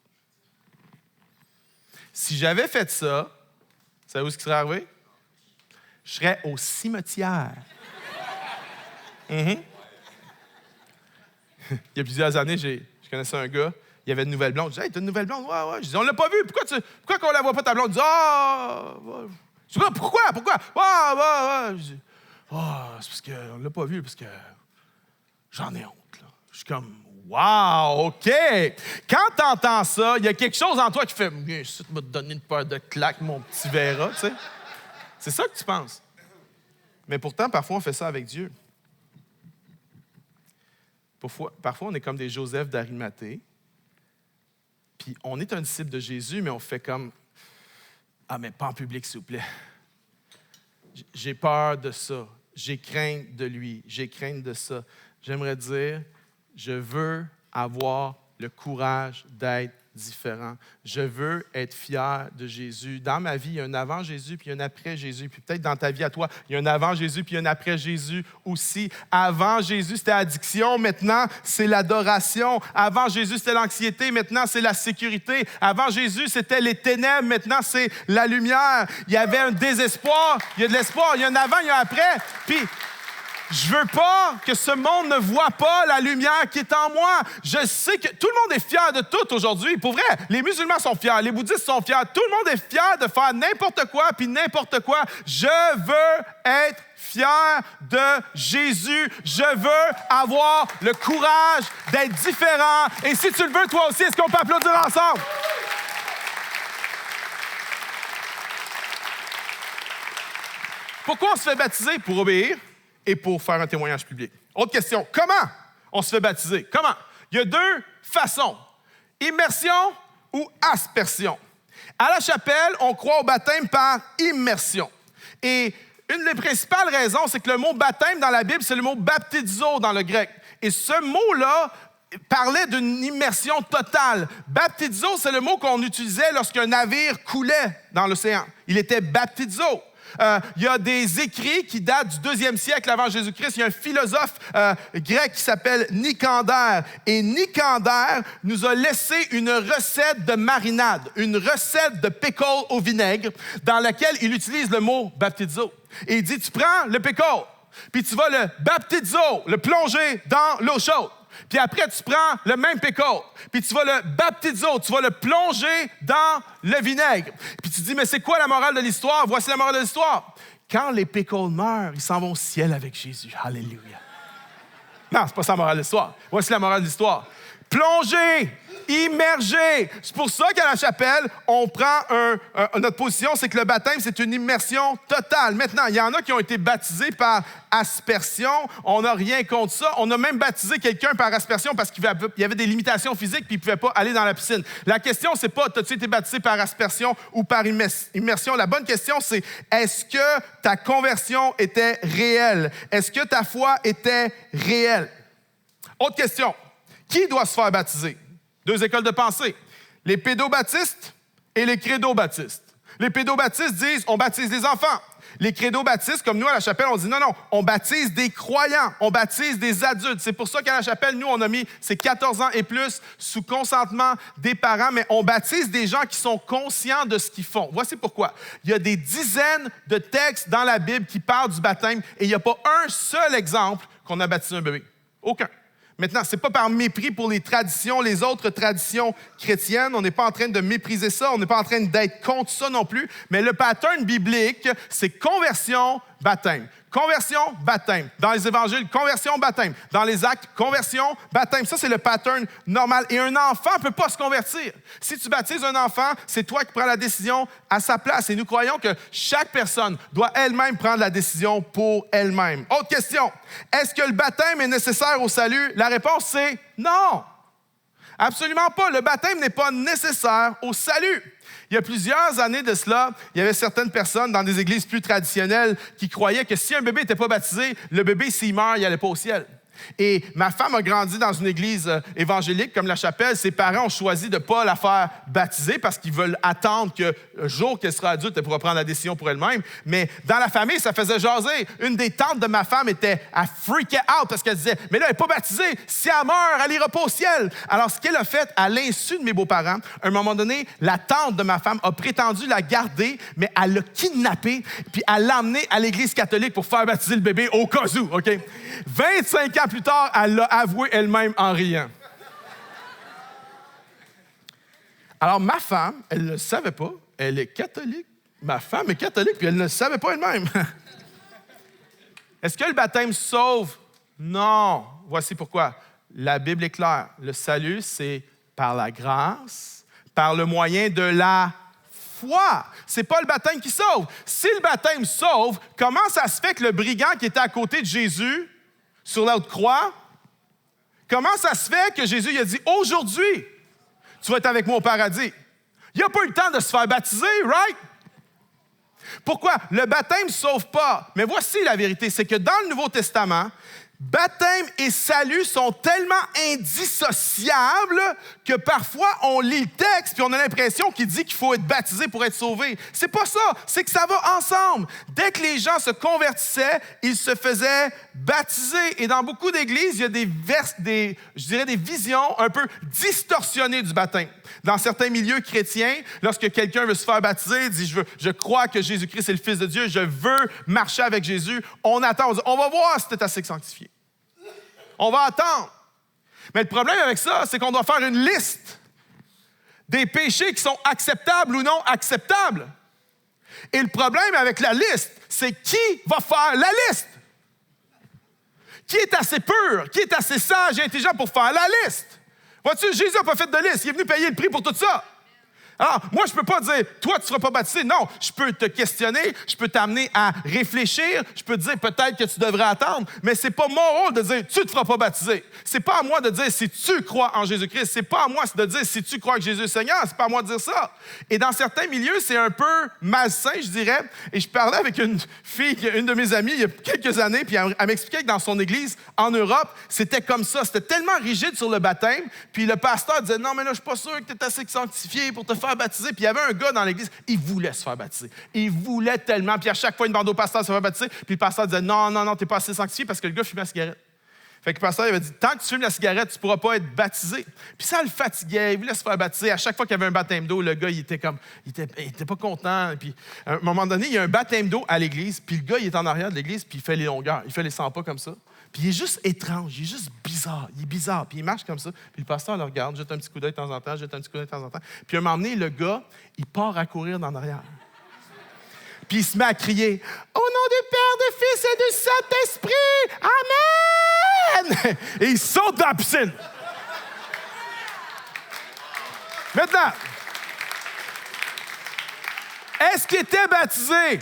[SPEAKER 1] Si j'avais fait ça, vous savez où ce qui serait arrivé? Je serais au cimetière. Mm-hmm. Il y a plusieurs années, je connaissais un gars, il y avait une nouvelle blonde. Je dis, hey, t'as une nouvelle blonde? Ouais, ouais. Je dis, on l'a pas vue. Pourquoi qu'on la voit pas, ta blonde? Il dit, ouais. Je dis, pourquoi? Ouais. Je dis, c'est parce qu'on l'a pas vue, parce que j'en ai honte, là. Je suis comme, wow, OK. Quand t'entends ça, il y a quelque chose en toi qui fait, bien, ça m'a donné une paire de claques, mon petit Vera, tu sais. C'est ça que tu penses. Mais pourtant, parfois, on fait ça avec Dieu. Parfois, on est comme des Joseph d'Arimathée. Puis on est un disciple de Jésus, mais on fait comme, ah, mais pas en public, s'il vous plaît. J'ai peur de ça. J'ai crainte de lui. J'ai crainte de ça. J'aimerais dire, je veux avoir le courage d'être différent. Je veux être fier de Jésus. Dans ma vie, il y a un avant Jésus, puis il y a un après Jésus. Puis peut-être dans ta vie à toi, il y a un avant Jésus, puis il y a un après Jésus aussi. Avant Jésus, c'était l'addiction. Maintenant, c'est l'adoration. Avant Jésus, c'était l'anxiété. Maintenant, c'est la sécurité. Avant Jésus, c'était les ténèbres. Maintenant, c'est la lumière. Il y avait un désespoir. Il y a de l'espoir. Il y a un avant, il y a un après. Puis, je veux pas que ce monde ne voit pas la lumière qui est en moi. Je sais que tout le monde est fier de tout aujourd'hui. Pour vrai, les musulmans sont fiers, les bouddhistes sont fiers. Tout le monde est fier de faire n'importe quoi puis n'importe quoi. Je veux être fier de Jésus. Je veux avoir le courage d'être différent. Et si tu le veux, toi aussi, est-ce qu'on peut applaudir ensemble? Pourquoi on se fait baptiser? Pour obéir et pour faire un témoignage public. Autre question, comment on se fait baptiser? Comment? Il y a deux façons, immersion ou aspersion. À la chapelle, on croit au baptême par immersion. Et une des principales raisons, c'est que le mot baptême dans la Bible, c'est le mot baptizo dans le grec. Et ce mot-là parlait d'une immersion totale. Baptizo, c'est le mot qu'on utilisait lorsqu'un navire coulait dans l'océan. Il était baptizo. Il y a des écrits qui datent du 2e siècle avant Jésus-Christ. Il y a un philosophe grec qui s'appelle Nicander. Et Nicander nous a laissé une recette de marinade, une recette de pickle au vinaigre dans laquelle il utilise le mot baptizo. Et il dit, tu prends le pickle, puis tu vas le baptizo, le plonger dans l'eau chaude. Puis après, tu prends le même pickle, puis tu vas le baptizo, tu vas le plonger dans le vinaigre. Puis tu dis, mais c'est quoi la morale de l'histoire? Voici la morale de l'histoire. Quand les pickles meurent, ils s'en vont au ciel avec Jésus. Alléluia. Non, c'est pas ça la morale de l'histoire. Voici la morale de l'histoire. Plonger, immerger. C'est pour ça qu'à la chapelle, on prend notre position, c'est que le baptême, c'est une immersion totale. Maintenant, il y en a qui ont été baptisés par aspersion. On n'a rien contre ça. On a même baptisé quelqu'un par aspersion parce qu'il y avait des limitations physiques puis il ne pouvait pas aller dans la piscine. La question, c'est pas, as-tu été baptisé par aspersion ou par immersion? La bonne question, c'est, est-ce que ta conversion était réelle? Est-ce que ta foi était réelle? Autre question. Qui doit se faire baptiser? Deux écoles de pensée. Les pédobaptistes et les crédobaptistes. Les pédobaptistes disent, on baptise les enfants. Les crédobaptistes, comme nous à la chapelle, on dit non, on baptise des croyants, on baptise des adultes. C'est pour ça qu'à la chapelle, nous, on a mis ces 14 ans et plus sous consentement des parents, mais on baptise des gens qui sont conscients de ce qu'ils font. Voici pourquoi. Il y a des dizaines de textes dans la Bible qui parlent du baptême et il n'y a pas un seul exemple qu'on a baptisé un bébé. Aucun. Maintenant, ce n'est pas par mépris pour les traditions, les autres traditions chrétiennes. On n'est pas en train de mépriser ça. On n'est pas en train d'être contre ça non plus. Mais le pattern biblique, c'est conversion, baptême. Conversion, baptême. Dans les évangiles, conversion, baptême. Dans les actes, conversion, baptême. Ça, c'est le pattern normal. Et un enfant ne peut pas se convertir. Si tu baptises un enfant, c'est toi qui prends la décision à sa place. Et nous croyons que chaque personne doit elle-même prendre la décision pour elle-même. Autre question. Est-ce que le baptême est nécessaire au salut? La réponse, c'est non. Absolument pas. Le baptême n'est pas nécessaire au salut. Il y a plusieurs années de cela, il y avait certaines personnes dans des églises plus traditionnelles qui croyaient que si un bébé n'était pas baptisé, le bébé, s'il meurt, il n'allait pas au ciel. Et ma femme a grandi dans une église évangélique comme la chapelle. Ses parents ont choisi de ne pas la faire baptiser parce qu'ils veulent attendre que le jour qu'elle sera adulte, elle pourra prendre la décision pour elle-même. Mais dans la famille, ça faisait jaser. Une des tantes de ma femme était à freak out parce qu'elle disait, mais là, elle n'est pas baptisée. Si elle meurt, elle n'ira pas au ciel. Alors, ce qu'elle a fait, à l'insu de mes beaux-parents, à un moment donné, la tante de ma femme a prétendu la garder, mais elle l'a kidnappée, puis elle l'a emmenée à l'église catholique pour faire baptiser le bébé au cas où, OK? 25 ans plus tard, elle l'a avoué elle-même en riant. Alors, ma femme, elle ne le savait pas. Elle est catholique. Ma femme est catholique, puis elle ne le savait pas elle-même. Est-ce que le baptême sauve? Non. Voici pourquoi. La Bible est claire. Le salut, c'est par la grâce, par le moyen de la foi. Ce n'est pas le baptême qui sauve. Si le baptême sauve, comment ça se fait que le brigand qui était à côté de Jésus sur l'autre croix, comment ça se fait que Jésus il a dit « Aujourd'hui, tu vas être avec moi au paradis ». Il n'a pas eu le temps de se faire baptiser, right? Pourquoi? Le baptême ne sauve pas. Mais voici la vérité, c'est que dans le Nouveau Testament, Baptême et salut sont tellement indissociables que parfois on lit le texte puis on a l'impression qu'il dit qu'il faut être baptisé pour être sauvé. C'est pas ça, c'est que ça va ensemble. Dès que les gens se convertissaient, ils se faisaient baptiser. Et dans beaucoup d'églises, il y a des visions un peu distorsionnées du baptême. Dans certains milieux chrétiens, lorsque quelqu'un veut se faire baptiser, il dit « Je crois que Jésus-Christ est le Fils de Dieu, je veux marcher avec Jésus », on attend, on dit « On va voir si tu es assez sanctifié. » On va attendre. Mais le problème avec ça, c'est qu'on doit faire une liste des péchés qui sont acceptables ou non acceptables. Et le problème avec la liste, c'est qui va faire la liste? Qui est assez pur, qui est assez sage et intelligent pour faire la liste? Vois-tu, Jésus n'a pas fait de liste. Il est venu payer le prix pour tout ça. Alors, moi, je ne peux pas dire, toi, tu ne seras pas baptisé. Non, je peux te questionner, je peux t'amener à réfléchir, je peux te dire peut-être que tu devrais attendre, mais ce n'est pas mon rôle de dire, tu ne te feras pas baptiser. Ce n'est pas à moi de dire si tu crois en Jésus-Christ. Ce n'est pas à moi de dire si tu crois que Jésus est Seigneur. Ce n'est pas à moi de dire ça. Et dans certains milieux, c'est un peu malsain, je dirais. Et je parlais avec une fille, une de mes amies, il y a quelques années, puis elle m'expliquait que dans son église, en Europe, c'était comme ça. C'était tellement rigide sur le baptême. Puis le pasteur disait, non, mais là, je ne suis pas sûr que tu es assez sanctifié pour te faire baptiser. Puis il y avait un gars dans l'église, il voulait se faire baptiser. Il voulait tellement. Puis à chaque fois, il demandait au pasteur de se faire baptiser. Puis le pasteur disait, non, t'es pas assez sanctifié parce que le gars fumait la cigarette. Fait que le pasteur il avait dit, tant que tu fumes la cigarette, tu pourras pas être baptisé. Puis ça le fatiguait, il voulait se faire baptiser. À chaque fois qu'il y avait un baptême d'eau, le gars, il était pas content. Puis à un moment donné, il y a un baptême d'eau à l'église. Puis le gars, il est en arrière de l'église, puis il fait les longueurs. Il fait les 100 pas comme ça. Puis il est juste étrange, il est juste bizarre. Il est bizarre. Puis il marche comme ça. Puis le pasteur le regarde, jette un petit coup d'œil de temps en temps, jette un petit coup d'œil de temps en temps. Puis à un moment donné, le gars, il part à courir dans l'arrière. Puis il se met à crier « Au nom du Père, du Fils et du Saint-Esprit! Amen! » Et il saute dans la piscine. Maintenant, est-ce qu'il était baptisé?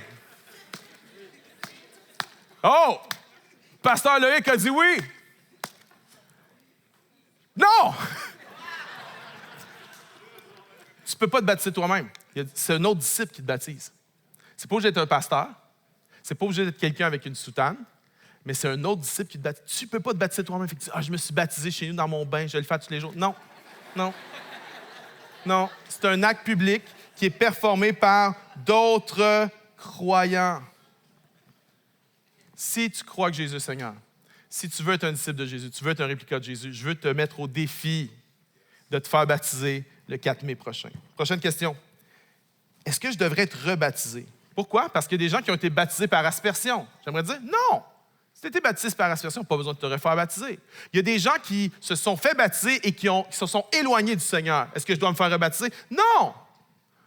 [SPEAKER 1] Oh! Pasteur Loïc a dit oui. Non! Tu ne peux pas te baptiser toi-même. C'est un autre disciple qui te baptise. C'est pas obligé d'être un pasteur. C'est pas obligé d'être quelqu'un avec une soutane. Mais c'est un autre disciple qui te baptise. Tu ne peux pas te baptiser toi-même. Fait que tu dis, je me suis baptisé chez nous dans mon bain, je vais le faire tous les jours. Non. Non. C'est un acte public qui est performé par d'autres croyants. Si tu crois que Jésus est Seigneur, si tu veux être un disciple de Jésus, tu veux être un réplica de Jésus, je veux te mettre au défi de te faire baptiser le 4 mai prochain. Prochaine question. Est-ce que je devrais être rebaptisé? Pourquoi? Parce qu'il y a des gens qui ont été baptisés par aspersion. J'aimerais dire non. Si tu as été baptisé par aspersion, pas besoin de te refaire baptiser. Il y a des gens qui se sont fait baptiser et qui se sont éloignés du Seigneur. Est-ce que je dois me faire rebaptiser? Non!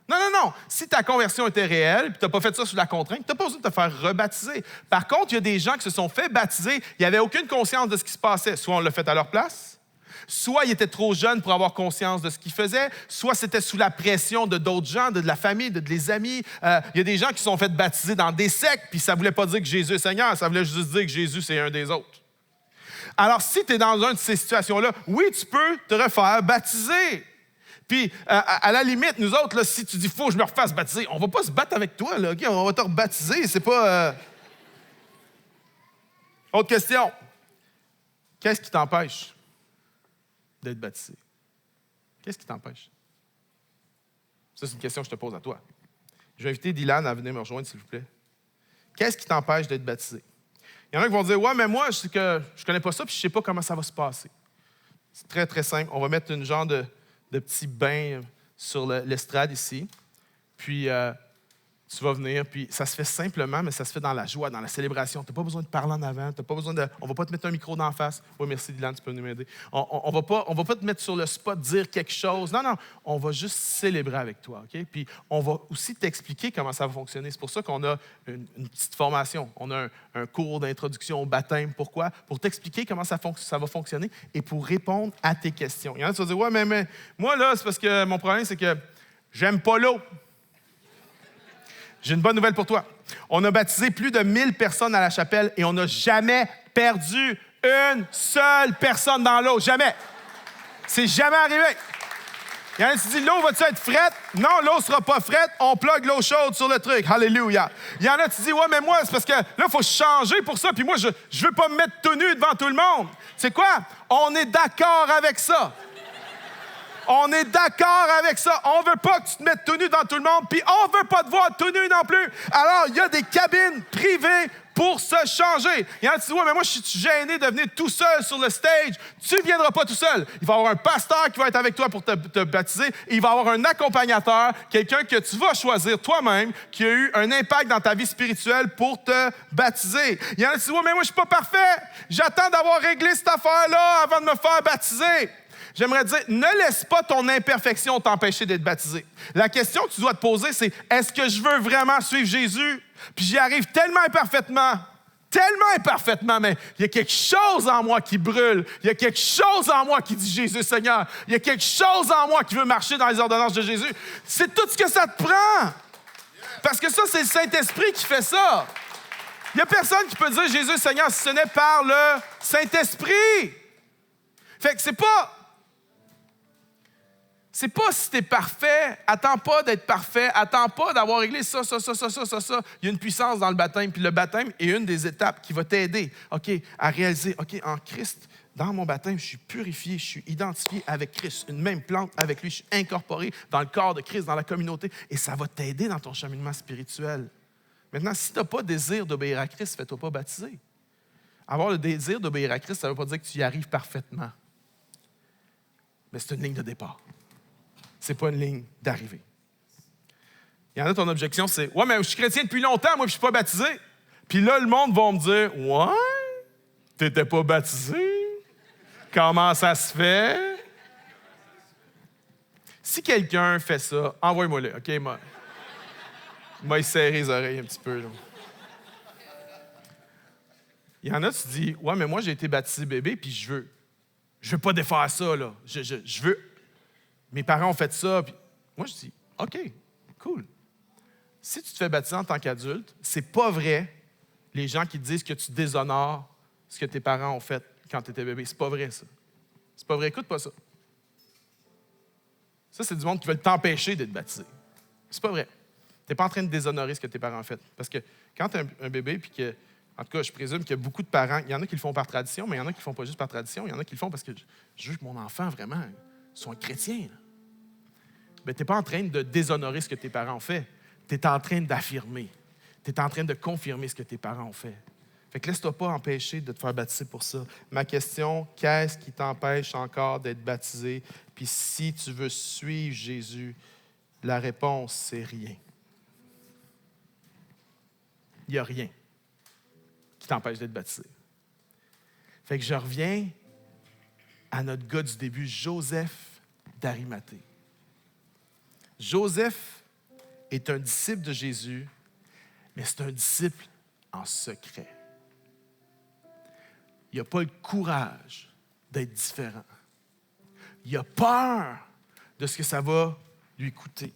[SPEAKER 1] Non. Si ta conversion était réelle, puis tu n'as pas fait ça sous la contrainte, tu n'as pas besoin de te faire rebaptiser. Par contre, il y a des gens qui se sont fait baptiser, il n'y avait aucune conscience de ce qui se passait. Soit on l'a fait à leur place, soit ils étaient trop jeunes pour avoir conscience de ce qu'ils faisaient, soit c'était sous la pression de d'autres gens, de la famille, des amis. Il y a des gens qui se sont fait baptiser dans des sectes, puis ça ne voulait pas dire que Jésus est Seigneur, ça voulait juste dire que Jésus, c'est un des autres. Alors, si tu es dans une de ces situations-là, oui, tu peux te refaire baptiser. Puis, à la limite, nous autres, là, si tu dis « faut que je me refasse baptiser », on ne va pas se battre avec toi, là, okay? On va te rebaptiser, c'est pas... Autre question. Qu'est-ce qui t'empêche d'être baptisé? Qu'est-ce qui t'empêche? Ça, c'est une question que je te pose à toi. Je vais inviter Dylan à venir me rejoindre, s'il vous plaît. Qu'est-ce qui t'empêche d'être baptisé? Il y en a qui vont dire « ouais, mais moi, je ne connais pas ça, puis je ne sais pas comment ça va se passer. » C'est très, très simple. On va mettre une genre de petit bain sur l'estrade ici. Puis, tu vas venir, puis ça se fait simplement, mais ça se fait dans la joie, dans la célébration. Tu n'as pas besoin de parler en avant, t'as pas besoin de... On ne va pas te mettre un micro d'en face. Oui, merci, Dylan, tu peux nous m'aider. On va pas te mettre sur le spot, dire quelque chose. Non, on va juste célébrer avec toi, OK? Puis, on va aussi t'expliquer comment ça va fonctionner. C'est pour ça qu'on a une petite formation. On a un cours d'introduction au baptême. Pourquoi? Pour t'expliquer comment ça va fonctionner et pour répondre à tes questions. Il y en a qui vont dire, ouais, mais moi, là, c'est parce que mon problème, c'est que j'aime pas l'eau. J'ai une bonne nouvelle pour toi. On a baptisé plus de 1000 personnes à la chapelle et on n'a jamais perdu une seule personne dans l'eau. Jamais. C'est jamais arrivé. Il y en a qui disent, l'eau va-tu être frette? Non, l'eau ne sera pas frette. On plug l'eau chaude sur le truc. Alléluia. Il y en a qui disent, ouais, mais moi, c'est parce que là, il faut changer pour ça. Puis moi, je ne veux pas me mettre tout nu devant tout le monde. C'est quoi? On est d'accord avec ça. On est d'accord avec ça. On ne veut pas que tu te mettes tout nu devant tout le monde, puis on ne veut pas te voir tout nu non plus. Alors, il y a des cabines privées pour se changer. Il y en a qui disent, ouais, mais moi, je suis gêné de venir tout seul sur le stage. Tu ne viendras pas tout seul. Il va y avoir un pasteur qui va être avec toi pour te baptiser. Et il va y avoir un accompagnateur, quelqu'un que tu vas choisir toi-même, qui a eu un impact dans ta vie spirituelle pour te baptiser. Il y en a qui disent, ouais, mais moi, je ne suis pas parfait. J'attends d'avoir réglé cette affaire-là avant de me faire baptiser. J'aimerais dire, ne laisse pas ton imperfection t'empêcher d'être baptisé. La question que tu dois te poser, c'est, est-ce que je veux vraiment suivre Jésus? Puis j'y arrive tellement imparfaitement, mais il y a quelque chose en moi qui brûle. Il y a quelque chose en moi qui dit Jésus Seigneur. Il y a quelque chose en moi qui veut marcher dans les ordonnances de Jésus. C'est tout ce que ça te prend. Parce que ça, c'est le Saint-Esprit qui fait ça. Il n'y a personne qui peut dire Jésus Seigneur si ce n'est par le Saint-Esprit. Fait que c'est pas si tu es parfait, attends pas d'être parfait, attends pas d'avoir réglé ça. Il y a une puissance dans le baptême, puis le baptême est une des étapes qui va t'aider, à réaliser, en Christ, dans mon baptême, je suis purifié, je suis identifié avec Christ, une même plante avec lui, je suis incorporé dans le corps de Christ, dans la communauté, et ça va t'aider dans ton cheminement spirituel. Maintenant, si tu n'as pas désir d'obéir à Christ, fais-toi pas baptiser. Avoir le désir d'obéir à Christ, ça ne veut pas dire que tu y arrives parfaitement. Mais c'est une ligne de départ. C'est pas une ligne d'arrivée. Il y en a, ton objection, c'est « Ouais, mais je suis chrétien depuis longtemps, moi, puis je suis pas baptisé. » Puis là, le monde va me dire « Ouais, t'étais pas baptisé? Comment ça se fait? » Si quelqu'un fait ça, envoie-moi-le, OK? M'a serré les oreilles un petit peu. Là. Il y en a, tu dis « Ouais, mais moi, j'ai été baptisé bébé, puis je veux pas défaire ça, là. Je veux... » Mes parents ont fait ça. Puis moi, je dis, OK, cool. Si tu te fais baptiser en tant qu'adulte, c'est pas vrai, les gens qui te disent que tu déshonores ce que tes parents ont fait quand tu étais bébé. C'est pas vrai, ça. C'est pas vrai. Écoute pas ça. Ça, c'est du monde qui veut t'empêcher d'être baptisé. C'est pas vrai. Tu n'es pas en train de déshonorer ce que tes parents ont fait. Parce que quand tu as un bébé, puis que, en tout cas, je présume qu'il y a beaucoup de parents, il y en a qui le font par tradition, mais il y en a qui le font pas juste par tradition, il y en a qui le font parce que je veux que mon enfant, vraiment, soit un chrétien. Là. Mais tu n'es pas en train de déshonorer ce que tes parents ont fait. Tu es en train d'affirmer. Tu es en train de confirmer ce que tes parents ont fait. Fait que laisse-toi pas empêcher de te faire baptiser pour ça. Ma question, qu'est-ce qui t'empêche encore d'être baptisé? Puis si tu veux suivre Jésus, la réponse, c'est rien. Il n'y a rien qui t'empêche d'être baptisé. Fait que je reviens à notre gars du début, Joseph d'Arimathée. Joseph est un disciple de Jésus, mais c'est un disciple en secret. Il n'a pas le courage d'être différent. Il a peur de ce que ça va lui coûter.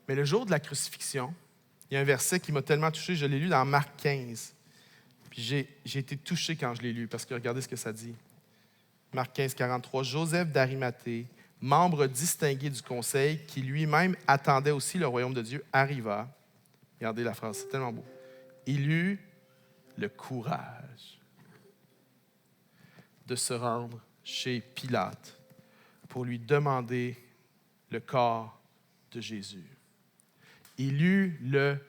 [SPEAKER 1] Mais le jour de la crucifixion, il y a un verset qui m'a tellement touché, je l'ai lu dans Marc 15. Puis j'ai été touché quand je l'ai lu, parce que regardez ce que ça dit. Marc 15, 43. Joseph d'Arimathée, membre distingué du conseil, qui lui-même attendait aussi le royaume de Dieu, arriva. Regardez la phrase, c'est tellement beau. Il eut le courage de se rendre chez Pilate pour lui demander le corps de Jésus. Il eut le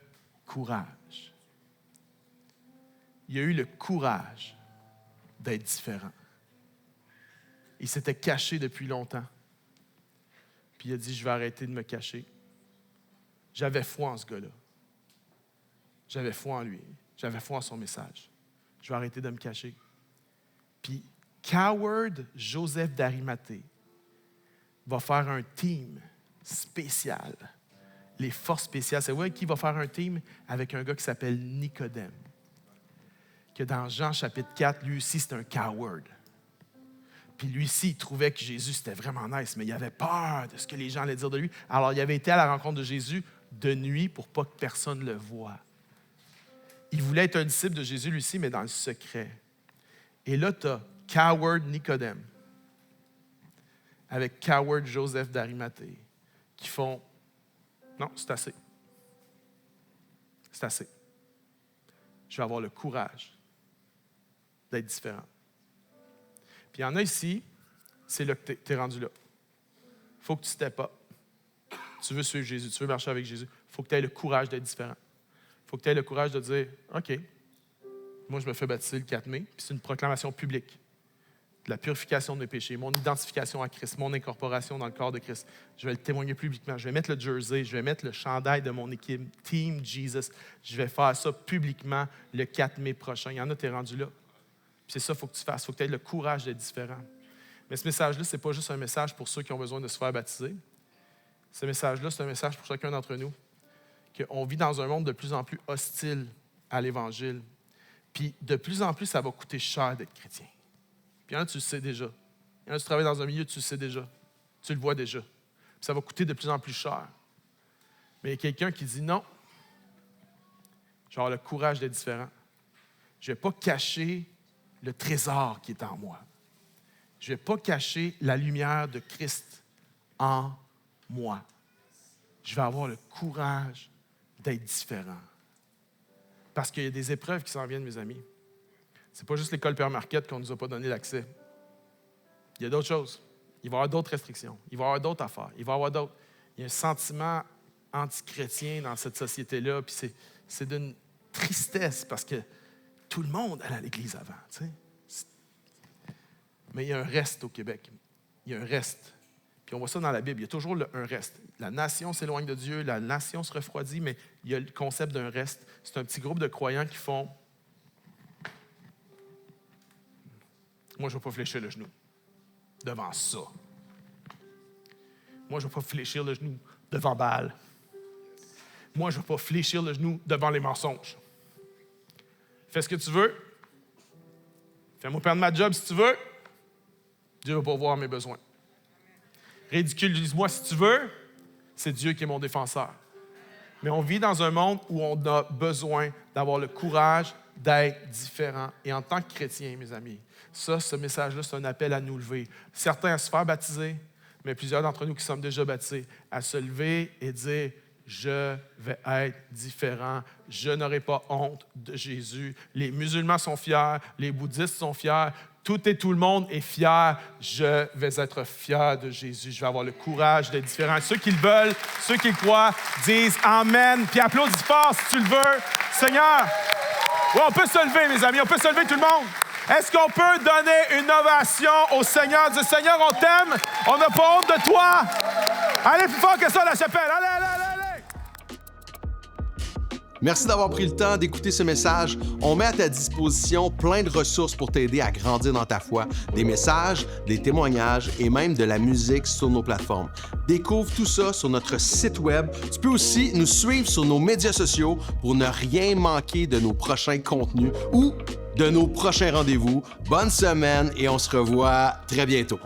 [SPEAKER 1] courage. Il a eu le courage d'être différent. Il s'était caché depuis longtemps. Puis il a dit, je vais arrêter de me cacher. J'avais foi en ce gars-là. J'avais foi en lui. J'avais foi en son message. Je vais arrêter de me cacher. Puis Coward Joseph d'Arimathée va faire un team spécial. Les forces spéciales. C'est vrai qui va faire un team avec un gars qui s'appelle Nicodème. Que dans Jean chapitre 4, lui aussi, c'est un coward. Puis lui aussi, il trouvait que Jésus, c'était vraiment nice, mais il avait peur de ce que les gens allaient dire de lui. Alors, il avait été à la rencontre de Jésus de nuit pour pas que personne le voie. Il voulait être un disciple de Jésus, lui aussi, mais dans le secret. Et là, tu as coward Nicodème. avec Coward Joseph d'Arimathée qui font « Non, c'est assez. C'est assez. Je vais avoir le courage d'être différent. » Puis il y en a ici, c'est là que tu es rendu là. Il faut que tu steppes up. Tu veux suivre Jésus, tu veux marcher avec Jésus. Il faut que tu aies le courage d'être différent. Il faut que tu aies le courage de dire « OK, moi je me fais baptiser le 4 mai, puis c'est une proclamation publique. De la purification de mes péchés, mon identification à Christ, mon incorporation dans le corps de Christ. Je vais le témoigner publiquement. Je vais mettre le jersey, je vais mettre le chandail de mon équipe, Team Jesus. Je vais faire ça publiquement le 4 mai prochain. Il y en a, tu es rendu là. Puis c'est ça qu'il faut que tu fasses. Il faut que tu aies le courage d'être différent. Mais ce message-là, ce n'est pas juste un message pour ceux qui ont besoin de se faire baptiser. Ce message-là, c'est un message pour chacun d'entre nous. Qu'on vit dans un monde de plus en plus hostile à l'Évangile. Puis de plus en plus, ça va coûter cher d'être chrétien. Puis il y en a, tu le sais déjà. Il y en a, tu travailles dans un milieu, tu le sais déjà. Tu le vois déjà. Puis ça va coûter de plus en plus cher. Mais il y a quelqu'un qui dit non. Je vais avoir le courage d'être différent. Je ne vais pas cacher le trésor qui est en moi. Je ne vais pas cacher la lumière de Christ en moi. Je vais avoir le courage d'être différent. Parce qu'il y a des épreuves qui s'en viennent, mes amis. Ce n'est pas juste l'école Père Marquette qu'on ne nous a pas donné l'accès. Il y a d'autres choses. Il va y avoir d'autres restrictions. Il va y avoir d'autres affaires. Il va y avoir d'autres. Il y a un sentiment anti-chrétien dans cette société-là, puis c'est d'une tristesse parce que tout le monde allait à l'église avant. Tu sais. Mais il y a un reste au Québec. Il y a un reste. Puis on voit ça dans la Bible. Il y a toujours un reste. La nation s'éloigne de Dieu, la nation se refroidit, mais il y a le concept d'un reste. C'est un petit groupe de croyants qui font « Moi, je ne vais pas fléchir le genou devant ça. Moi, je ne vais pas fléchir le genou devant Baal. Moi, je ne vais pas fléchir le genou devant les mensonges. Fais ce que tu veux. Fais-moi perdre ma job si tu veux. Dieu va pourvoir mes besoins. Ridiculise-moi si tu veux. C'est Dieu qui est mon défenseur. » Mais on vit dans un monde où on a besoin d'avoir le courage d'être différent. Et en tant que chrétien, mes amis, ce message-là, c'est un appel à nous lever. Certains à se faire baptiser, mais plusieurs d'entre nous qui sommes déjà baptisés, à se lever et dire « Je vais être différent. Je n'aurai pas honte de Jésus. » Les musulmans sont fiers, les bouddhistes sont fiers, tout et tout le monde est fier. Je vais être fier de Jésus. Je vais avoir le courage d'être différent. Ceux qui le veulent, ceux qui le croient, disent Amen. Puis applaudis fort si tu le veux. Seigneur, ouais, on peut se lever, mes amis. On peut se lever, tout le monde. Est-ce qu'on peut donner une ovation au Seigneur? Dire, Seigneur, on t'aime. On n'a pas honte de toi. Allez plus fort que ça, la chapelle. Allez, allez, allez, allez.
[SPEAKER 2] Merci d'avoir pris le temps d'écouter ce message. On met à ta disposition plein de ressources pour t'aider à grandir dans ta foi. Des messages, des témoignages et même de la musique sur nos plateformes. Découvre tout ça sur notre site web. Tu peux aussi nous suivre sur nos médias sociaux pour ne rien manquer de nos prochains contenus ou de nos prochains rendez-vous. Bonne semaine et on se revoit très bientôt.